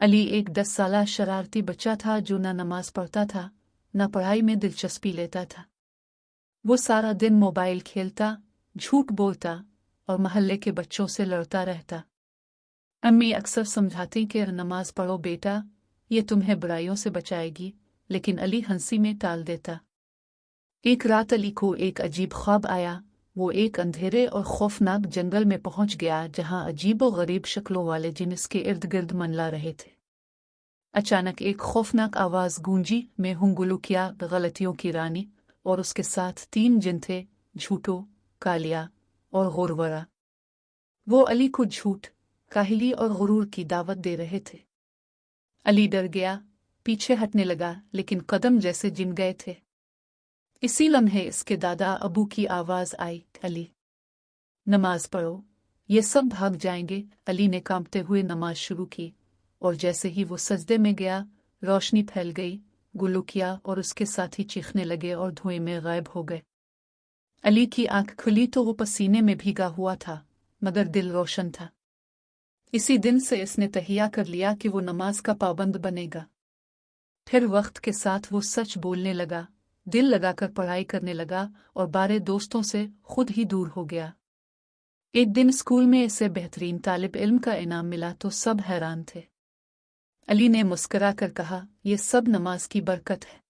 अली एक 10 साला शरारती बच्चा था जो न नमाज पढ़ता था न पढ़ाई में दिलचस्पी लेता था। वो सारा दिन मोबाइल खेलता, झूठ बोलता और मोहल्ले के बच्चों से लड़ता रहता। अम्मी अक्सर समझाती कि नमाज पढ़ो बेटा, ये तुम्हें बुराइयों से बचाएगी, लेकिन अली हंसी में टाल देता। एक रात अली को एक अजीब ख्वाब आया। वो एक अंधेरे और खौफनाक जंगल में पहुंच गया जहां अजीब और गरीब शक्लों वाले जिन इसके इर्द गिर्द मंडला रहे थे। अचानक एक खौफनाक आवाज गूंजी, मैं हूं गुलुकिया गलतियों की रानी, और उसके साथ 3 जिन थे, झूठो, कालिया और गुरवरा। वो अली को झूठ, काहिली और गुरूर की दावत दे रहे थे। अली डर गया, पीछे हटने लगा, लेकिन कदम जैसे जिन गए थे। इसी लम्हे इसके दादा अबू की आवाज आई, अली नमाज पढ़ो, ये सब भाग जाएंगे। अली ने कांपते हुए नमाज शुरू की, और जैसे ही वो सजदे में गया, रोशनी फैल गई। गुलुकिया और उसके साथी चीखने लगे और धुएं में गायब हो गए। अली की आंख खुली तो वो पसीने में भीगा हुआ था, मगर दिल रोशन था। इसी दिन से इसने तहिया कर लिया कि वो नमाज का पाबंद बनेगा। फिर वक्त के साथ वो सच बोलने लगा, दिल लगाकर पढ़ाई करने लगा और बारे दोस्तों से खुद ही दूर हो गया। एक दिन स्कूल में इसे बेहतरीन तालिब इल्म का इनाम मिला तो सब हैरान थे। अली ने मुस्कुरा कर कहा, ये सब नमाज की बरकत है।